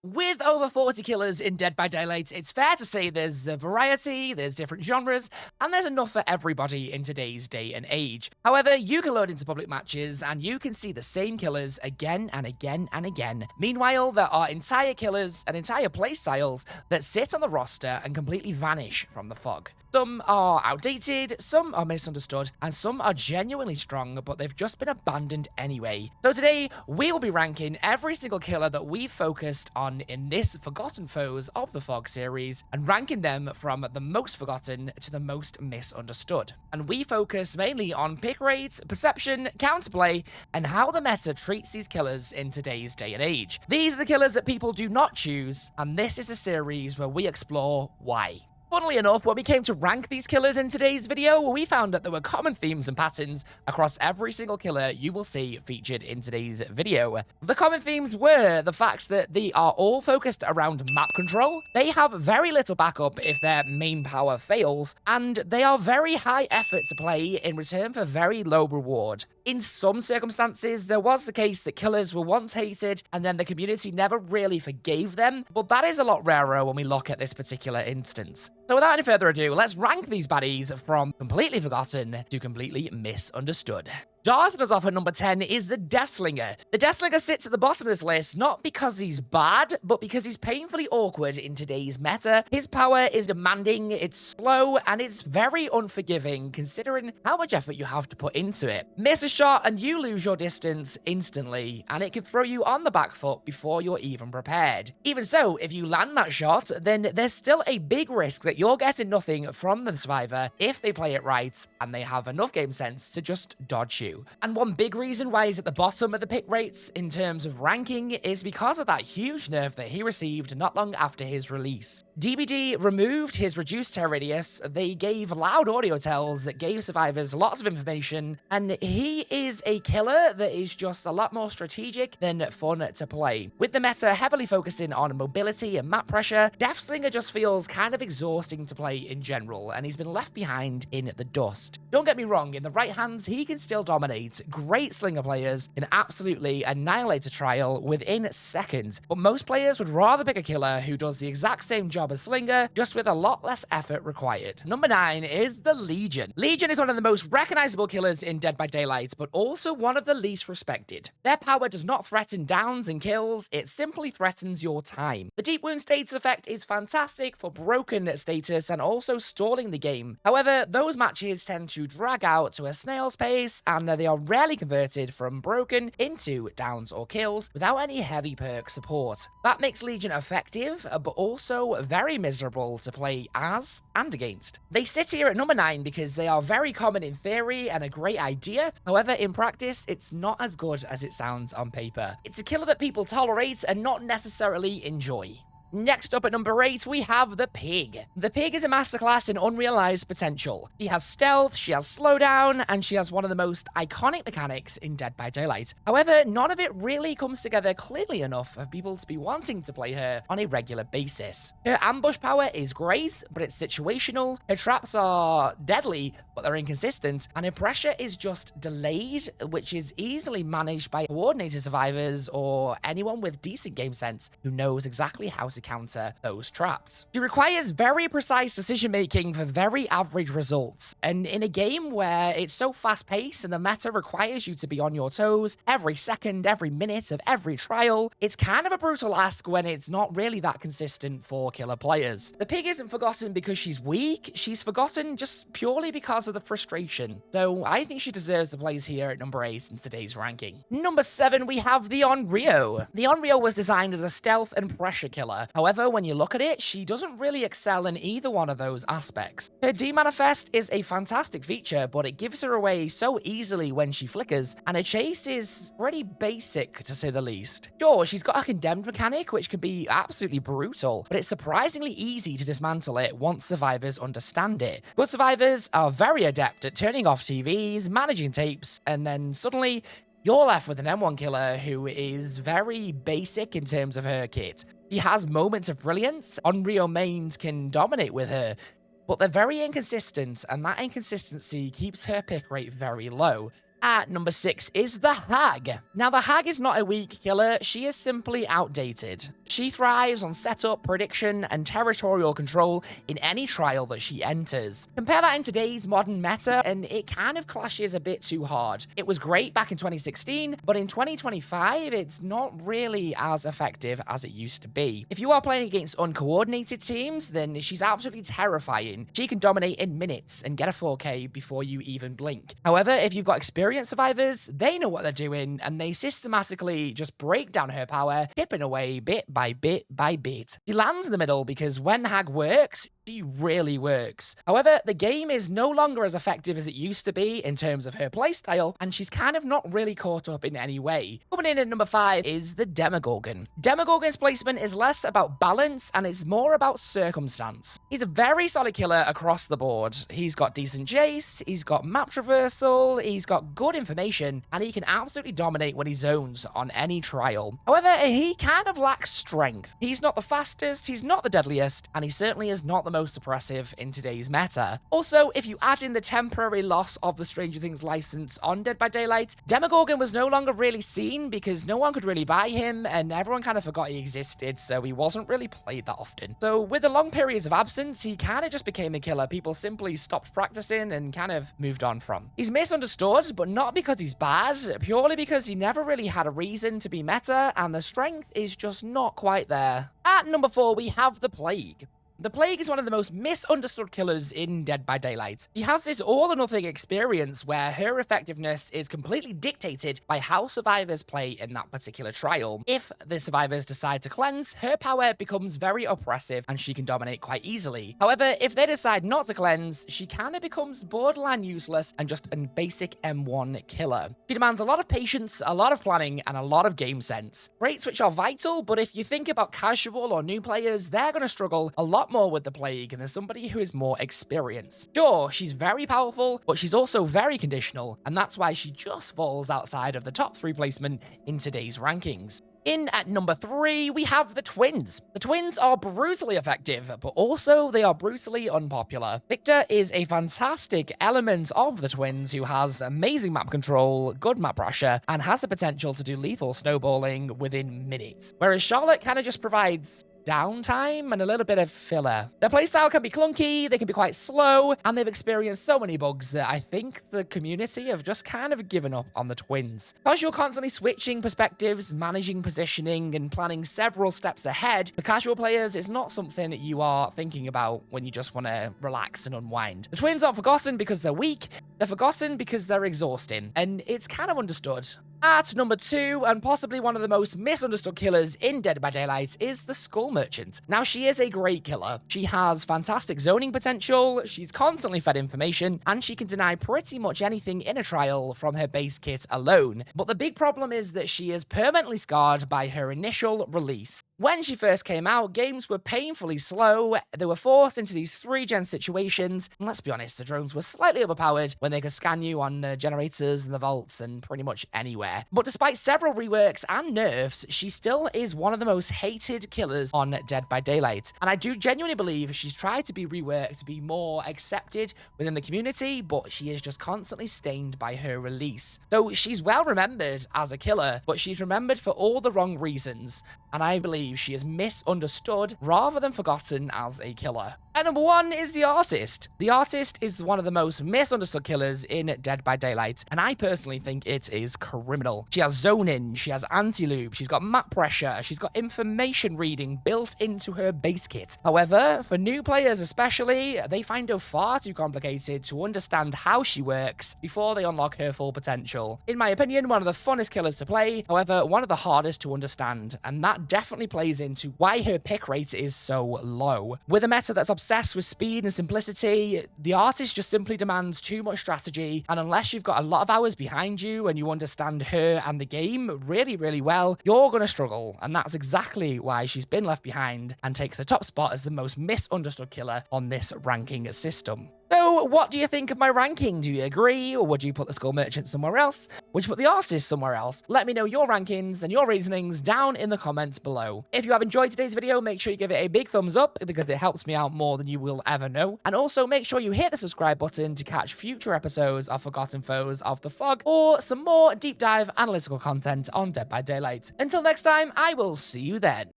With over 40 killers in Dead by Daylight, it's fair to say there's a variety, there's different genres, and there's enough for everybody in today's day and age. However, you can load into public matches and you can see the same killers again and again and again. Meanwhile, there are entire killers and entire playstyles that sit on the roster and completely vanish from the fog. Some are outdated, some are misunderstood, and some are genuinely strong, but they've just been abandoned anyway. So today, we will be ranking every single killer that we've focused on in this Forgotten Foes of the Fog series, and ranking them from the most forgotten to the most misunderstood. And we focus mainly on pick rate, perception, counterplay, and how the meta treats these killers in today's day and age. These are the killers that people do not choose, and this is a series where we explore why. Funnily enough, when we came to rank these killers in today's video, we found that there were common themes and patterns across every single killer you will see featured in today's video. The common themes were the fact that they are all focused around map control, they have very little backup if their main power fails, and they are very high effort to play in return for very low reward. In some circumstances, there was the case that killers were once hated and then the community never really forgave them, but that is a lot rarer when we look at this particular instance. So without any further ado, let's rank these baddies from completely forgotten to completely misunderstood. Starting us off at number 10 is the Deathslinger. The Deathslinger sits at the bottom of this list not because he's bad, but because he's painfully awkward in today's meta. His power is demanding, it's slow, and it's very unforgiving considering how much effort you have to put into it. Miss a shot and you lose your distance instantly, and it can throw you on the back foot before you're even prepared. Even so, if you land that shot, then there's still a big risk that you're getting nothing from the survivor if they play it right and they have enough game sense to just dodge you. And one big reason why he's at the bottom of the pick rates in terms of ranking is because of that huge nerf that he received not long after his release. DBD removed his reduced terror radius, they gave loud audio tells that gave survivors lots of information, and he is a killer that is just a lot more strategic than fun to play. With the meta heavily focusing on mobility and map pressure, Deathslinger just feels kind of exhausting to play in general, and he's been left behind in the dust. Don't get me wrong, in the right hands, he can still dominate. Great Slinger players can absolutely annihilate a trial within seconds, but most players would rather pick a killer who does the exact same job as Slinger, just with a lot less effort required. Number 9 is the Legion. Legion is one of the most recognizable killers in Dead by Daylight, but also one of the least respected. Their power does not threaten downs and kills, it simply threatens your time. The Deep Wound status effect is fantastic for broken status and also stalling the game. However, those matches tend to drag out to a snail's pace, and they are rarely converted from broken into downs or kills without any heavy perk support. That makes Legion effective, but also very miserable to play as and against. They sit here at number 9 because they are very common in theory and a great idea. However, in practice, it's not as good as it sounds on paper. It's a killer that people tolerate and not necessarily enjoy. Next up at number 8, we have the Pig. The Pig is a masterclass in unrealized potential. She has stealth, she has slowdown, and she has one of the most iconic mechanics in Dead by Daylight. However, none of it really comes together clearly enough for people to be wanting to play her on a regular basis. Her ambush power is great, but it's situational. Her traps are deadly, but they're inconsistent, and her pressure is just delayed, which is easily managed by coordinated survivors or anyone with decent game sense who knows exactly how to counter those traps. She requires very precise decision making for very average results, and in a game where it's so fast paced and the meta requires you to be on your toes every second, every minute of every trial, it's kind of a brutal ask when it's not really that consistent for killer players. The Pig isn't forgotten because she's weak, she's forgotten just purely because of the frustration. So I think she deserves the place here at number 8 in today's ranking. Number 7, we have the Onryo. The Onryo was designed as a stealth and pressure killer. However, when you look at it, she doesn't really excel in either one of those aspects. Her demanifest is a fantastic feature, but it gives her away so easily when she flickers, and her chase is pretty basic to say the least. Sure, she's got a condemned mechanic, which can be absolutely brutal, but it's surprisingly easy to dismantle it once survivors understand it. Good survivors are very adept at turning off TVs, managing tapes, and then suddenly you're left with an M1 killer who is very basic in terms of her kit. She has moments of brilliance, Onryo mains can dominate with her, but they're very inconsistent, and that inconsistency keeps her pick rate very low. At number 6 is the Hag. Now, the Hag is not a weak killer, she is simply outdated. She thrives on setup, prediction, and territorial control in any trial that she enters. Compare that in today's modern meta, and it kind of clashes a bit too hard. It was great back in 2016, but in 2025, it's not really as effective as it used to be. If you are playing against uncoordinated teams, then she's absolutely terrifying. She can dominate in minutes and get a 4K before you even blink. However, if you've got experienced survivors, they know what they're doing, and they systematically just break down her power, chipping away bit by bit by bit. She lands in the middle because when the Hag works, she really works. However, the game is no longer as effective as it used to be in terms of her playstyle, and she's kind of not really caught up in any way. Coming in at number 5 is the Demogorgon. Demogorgon's placement is less about balance and it's more about circumstance. He's a very solid killer across the board. He's got decent chase, he's got map traversal, he's got good information, and he can absolutely dominate when he zones on any trial. However, he kind of lacks strength. He's not the fastest, he's not the deadliest, and he certainly is not the most oppressive in today's meta. Also, if you add in the temporary loss of the Stranger Things license on Dead by Daylight, Demogorgon was no longer really seen because no one could really buy him and everyone kind of forgot he existed, so he wasn't really played that often. So with the long periods of absence, he kind of just became a killer people simply stopped practicing and kind of moved on from. He's misunderstood, but not because he's bad, purely because he never really had a reason to be meta and the strength is just not quite there. At number 4, we have the Plague. The Plague is one of the most misunderstood killers in Dead by Daylight. She has this all-or-nothing experience where her effectiveness is completely dictated by how survivors play in that particular trial. If the survivors decide to cleanse, her power becomes very oppressive and she can dominate quite easily. However, if they decide not to cleanse, she kind of becomes borderline useless and just a basic M1 killer. She demands a lot of patience, a lot of planning, and a lot of game sense. Traits which are vital, but if you think about casual or new players, they're going to struggle a lot more with the Plague than somebody who is more experienced. Sure, she's very powerful, but she's also very conditional, and that's why she just falls outside of the top 3 placement in today's rankings. In at number 3, we have the Twins. The Twins are brutally effective, but also they are brutally unpopular. Victor is a fantastic element of the Twins who has amazing map control, good map pressure, and has the potential to do lethal snowballing within minutes. Whereas Charlotte kind of just provides downtime and a little bit of filler. Their playstyle can be clunky, they can be quite slow, and they've experienced so many bugs that I think the community have just kind of given up on the Twins. Because you're constantly switching perspectives, managing positioning, and planning several steps ahead, for casual players, it's not something that you are thinking about when you just want to relax and unwind. The Twins aren't forgotten because they're weak, they're forgotten because they're exhausting, and it's kind of understood. At number 2, and possibly one of the most misunderstood killers in Dead by Daylight, is the Skull Merchant. Now, she is a great killer. She has fantastic zoning potential, she's constantly fed information, and she can deny pretty much anything in a trial from her base kit alone. But the big problem is that she is permanently scarred by her initial release. When she first came out, games were painfully slow, they were forced into these 3-gen situations, and let's be honest, the drones were slightly overpowered when they could scan you on generators and the vaults and pretty much anywhere. But despite several reworks and nerfs, she still is one of the most hated killers on Dead by Daylight, and I do genuinely believe she's tried to be reworked to be more accepted within the community, but she is just constantly stained by her release. So she's well remembered as a killer, but she's remembered for all the wrong reasons, and I believe she is misunderstood rather than forgotten as a killer. And number 1 is the Artist. The Artist is one of the most misunderstood killers in Dead by Daylight, and I personally think it is criminal. She has zoning, she has anti-loop, she's got map pressure, she's got information reading built into her base kit. However, for new players especially, they find her far too complicated to understand how she works before they unlock her full potential. In my opinion, one of the funnest killers to play, however, one of the hardest to understand, and that definitely plays into why her pick rate is so low. With a meta that's obsessed with speed and simplicity, the Artist just simply demands too much strategy, and unless you've got a lot of hours behind you and you understand her and the game really, really well, you're gonna struggle, and that's exactly why she's been left behind and takes the top spot as the most misunderstood killer on this ranking system. So, what do you think of my ranking? Do you agree, or would you put the Skull Merchant somewhere else? Would you put the artist somewhere else? Let me know your rankings and your reasonings down in the comments below. If you have enjoyed today's video, make sure you give it a big thumbs up because it helps me out more than you will ever know. And also make sure you hit the subscribe button to catch future episodes of Forgotten Foes of the Fog or some more deep dive analytical content on Dead by Daylight. Until next time, I will see you then.